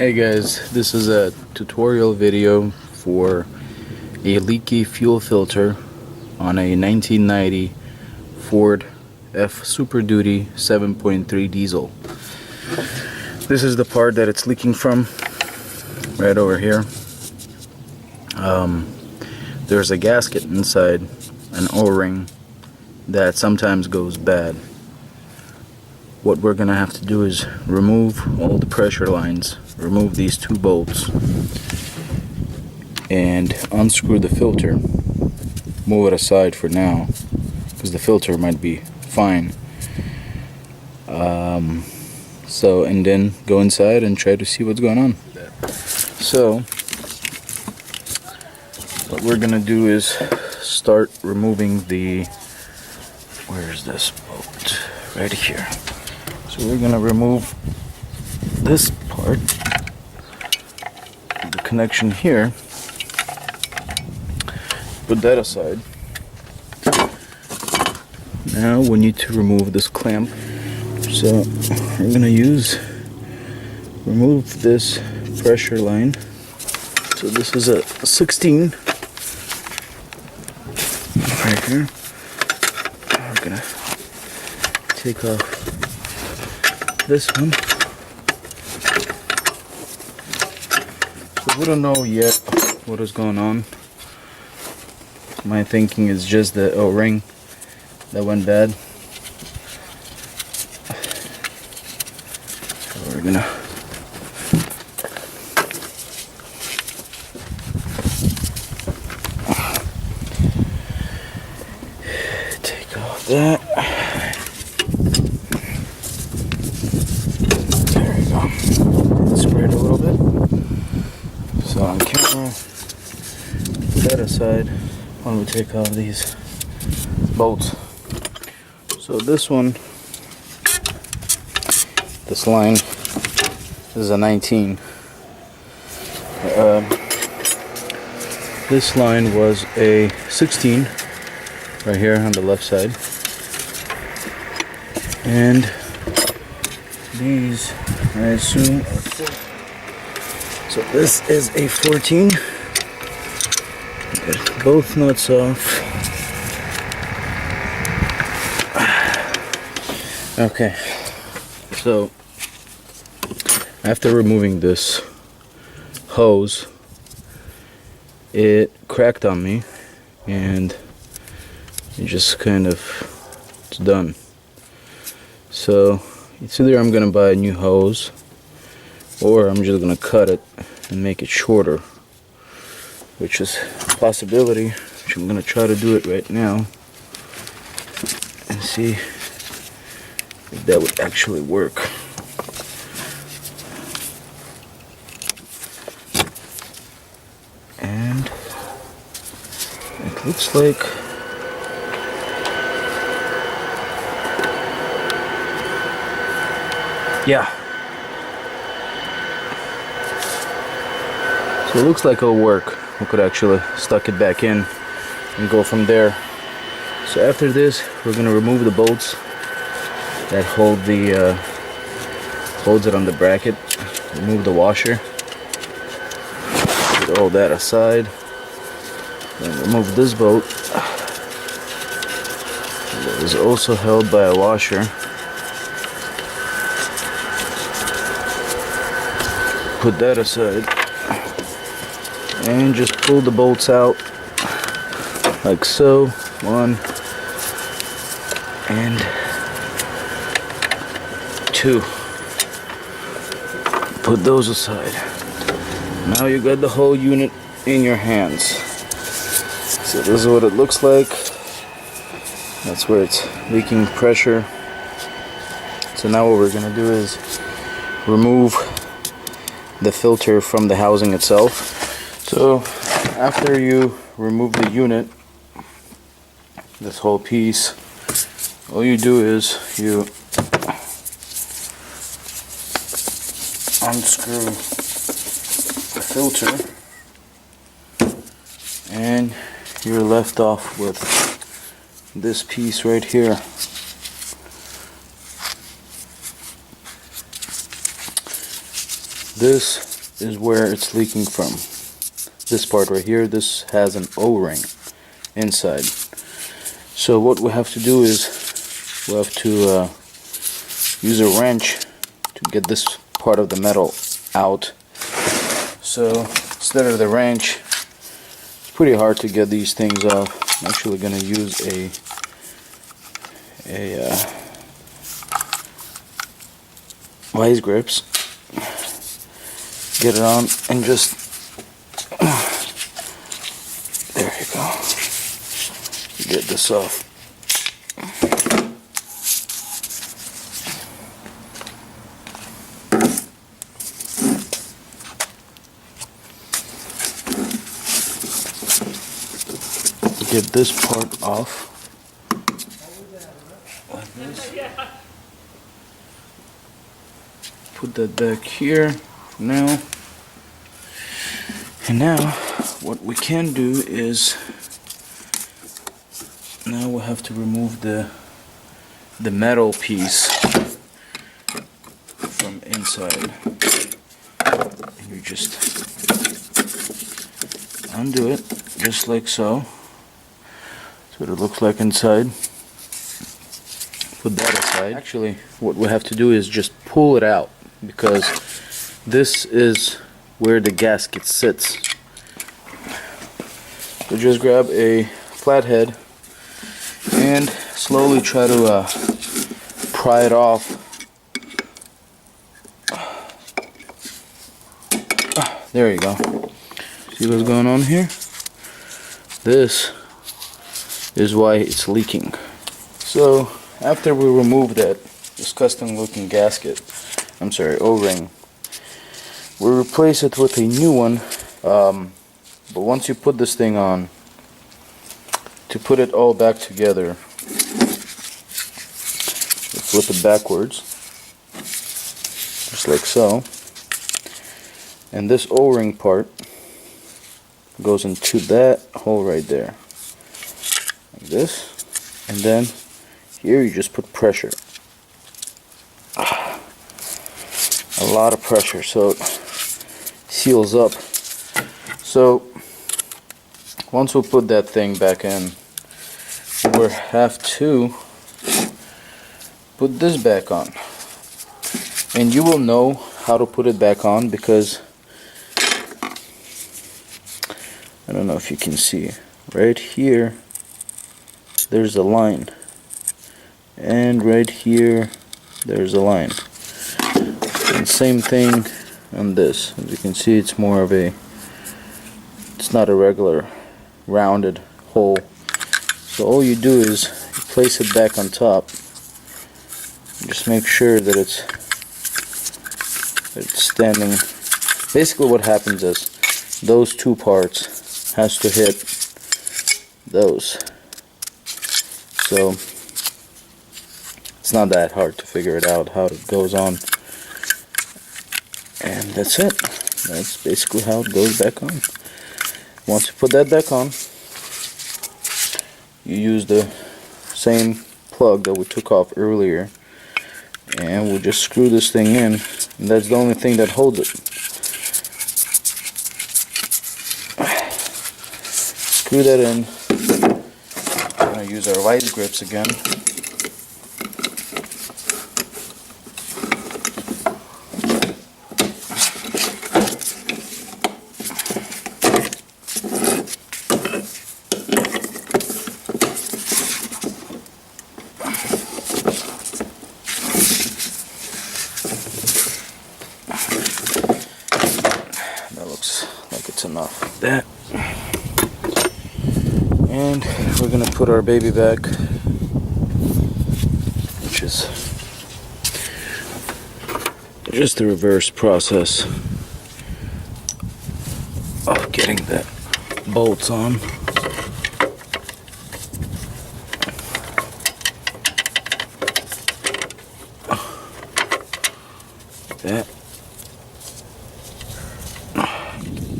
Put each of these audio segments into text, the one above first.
Hey guys, this is a tutorial video for a leaky fuel filter on a 1990 Ford F-Superduty 7.3 diesel. This is the part that it's leaking from, right over here. There's a gasket inside, an O-ring, that sometimes goes bad. What we're gonna have to do is remove all the pressure lines, remove these two bolts, and unscrew the filter. Move it aside for now, because the filter might be fine. And then go inside and try to see what's going on. So, what we're gonna do is start removing the, where's this bolt? Right here. So we're gonna remove this part, the connection here, put that aside. Now we need to remove this clamp. So we're gonna remove this pressure line. So this is a 16 right here. We're gonna take off this one. So we don't know yet what is going on. My thinking is just the O-ring that went bad. So we're gonna take off that. Spread a little bit. So on camera, put that aside when we take off these bolts. So this one, this line is a 19. This line was a 16 right here on the left side, and these, I assume, so this is a 14. Get both nuts off. Okay, so after removing this hose, it cracked on me, and it just kind of, it's done. So it's either I'm gonna buy a new hose, or I'm just gonna cut it and make it shorter, which is a possibility, which I'm gonna try to do it right now and see if that would actually work. And it looks like yeah. So it looks like it'll work. We could actually stuck it back in and go from there. So after this, we're gonna remove the bolts that hold the holds it on the bracket. Remove the washer. Put all that aside. Then remove this bolt. That is also held by a washer. Put that aside and just pull the bolts out like so. 1 and 2. Put those aside. Now you got the whole unit in your hands. So this is what it looks like. That's where it's leaking pressure. So now what we're gonna do is remove the filter from the housing itself. So after you remove the unit, this whole piece, all you do is you unscrew the filter, and you're left off with this piece right here. This is where it's leaking from. This part right here, this has an O-ring inside. So what we have to do is we have to use a wrench to get this part of the metal out. So instead of the wrench, it's pretty hard to get these things off. I'm actually going to use a vice grips. Get it on and just there you go. Get this off. Get this part off like this. Put that back here for now. And now what we can do is now we'll have to remove the metal piece from inside. And you just undo it just like so. That's what it looks like inside. Put that aside. Actually, what we have to do is just pull it out, because this is where the gasket sits. So just grab a flathead and slowly try to pry it off. There you go. See what's going on here? This is why it's leaking. So after we remove that disgusting looking gasket, I'm sorry, O-ring, we'll replace it with a new one. But once you put this thing on, to put it all back together, you flip it backwards, just like so. And this O-ring part goes into that hole right there, like this. And then here you just put pressure. A lot of pressure, so it seals up. So once we put that thing back in, we'll have to put this back on. And you will know how to put it back on because I don't know if you can see right here there's a line, and right here there's a line, and same thing on this. As you can see, it's more of a, it's not a regular rounded hole. So all you do is you place it back on top. Just make sure that it's standing. Basically what happens is those two parts has to hit those. So it's not that hard to figure it out how it goes on. And that's it. That's basically how it goes back on. Once you put that back on, you use the same plug that we took off earlier, and we'll just screw this thing in, and that's the only thing that holds it. Screw that in. We're going to use our vice grips again. Enough that, and we're gonna put our baby back, which is just the reverse process of getting the bolts on. That.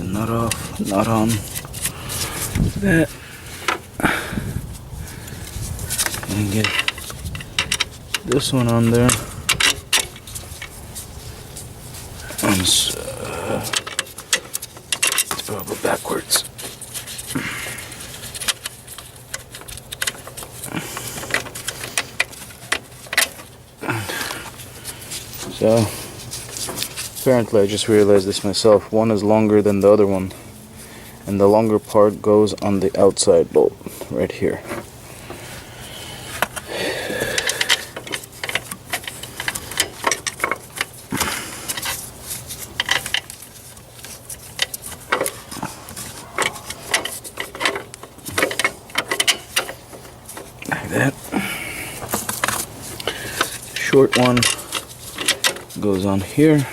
Not off, not on. That. And get this one on there. And Oh, but backwards. So, apparently I just realized this myself. One is longer than the other one, and the longer part goes on the outside bolt, right here. Like that. Short one goes on here,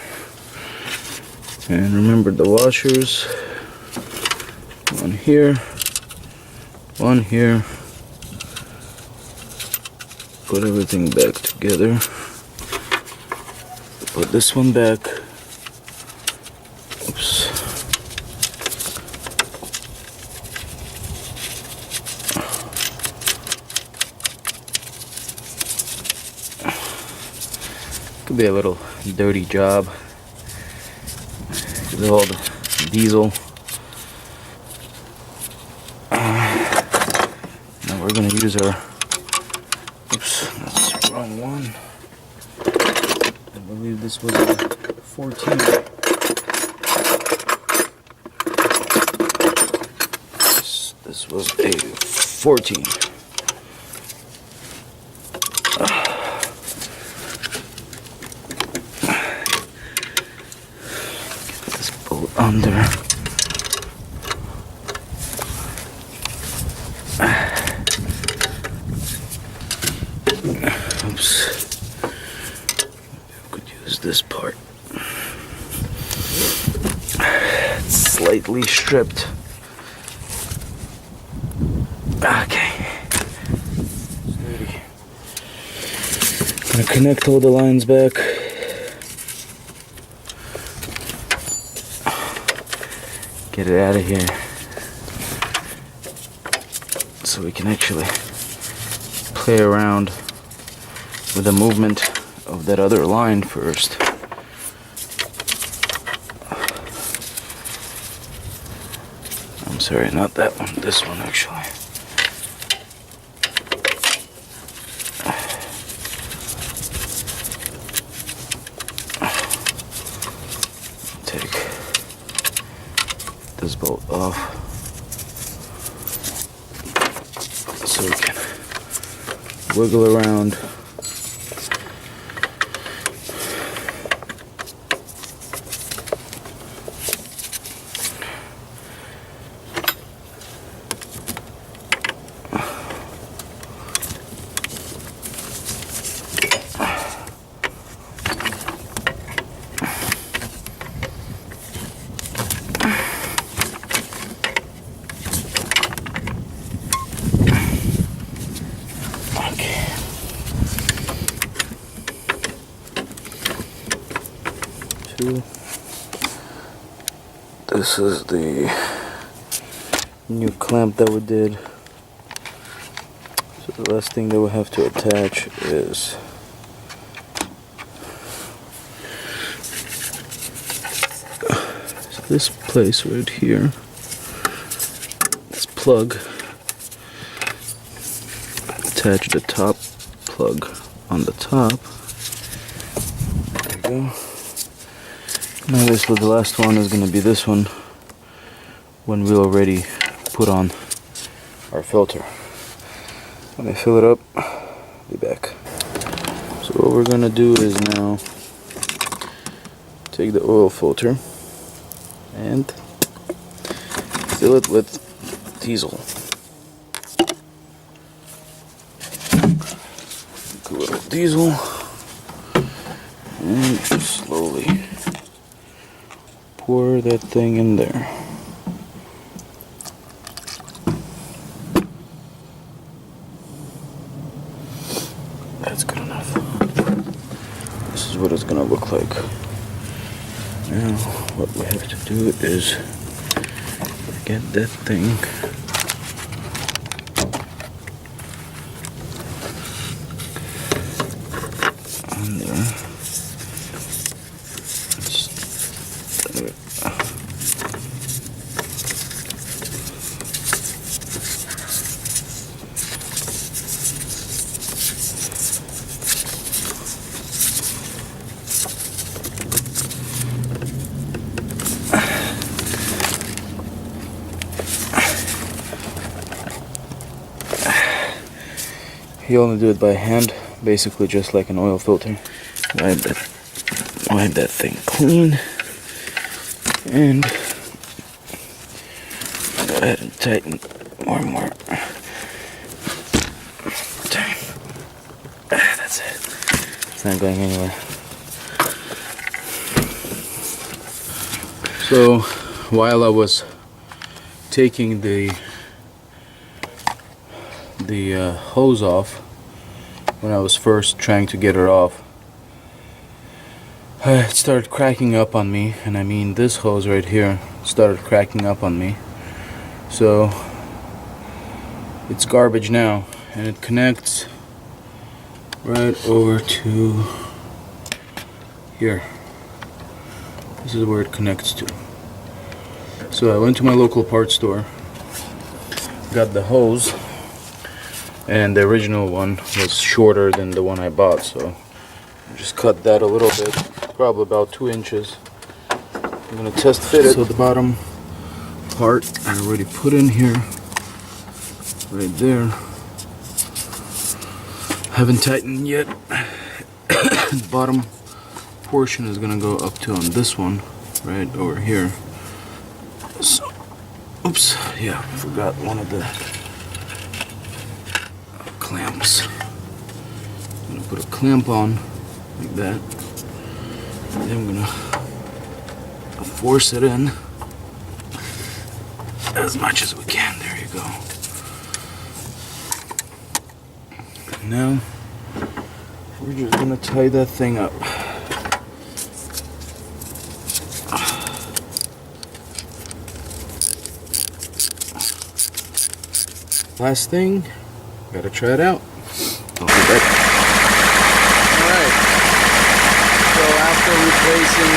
and remember the washers, one here, one here. Put everything back together, put this one back. Oops. Could be a little dirty job with all the diesel. Now we're gonna use our, oops, that's the wrong one. I believe this was a 14. This was a 14. Under. Oops. Could use this part. It's slightly stripped. Okay. Gonna connect all the lines back. Get it out of here so we can actually play around with the movement of that other line first. I'm sorry, not that one, this one actually. Take this bolt off so we can wiggle around. This is the new clamp that we did. So the last thing that we have to attach is this place right here. This plug. Attach the top plug on the top. There we go. Now this was the last one, is going to be this one when we already put on our filter. When I fill it up, I'll be back. So what we're going to do is now take the oil filter and fill it with diesel. Take a little diesel and just slowly pour that thing in there. That's good enough. This is what it's gonna look like. Now what we have to do is get that thing on there. You only do it by hand, basically just like an oil filter. Wipe that thing clean, and go ahead and tighten more and more. That's it. It's not going anywhere. So while I was taking the hose off, when I was first trying to get her off, it started cracking up on me, and I mean this hose right here started cracking up on me. So it's garbage now, and it connects right over to here. This is where it connects to. So I went to my local parts store, got the hose, and the original one was shorter than the one I bought, so I just cut that a little bit, probably about 2 inches. I'm gonna test fit it. So the bottom part I already put in here, right there. Haven't tightened yet. The bottom portion is gonna go up to on this one, right over here. So, oops, yeah, forgot one of the clamps. I'm gonna put a clamp on like that, and then I'm gonna force it in as much as we can. There you go. Now we're just gonna tie that thing up. Last thing, gotta try it out. Alright, so after replacing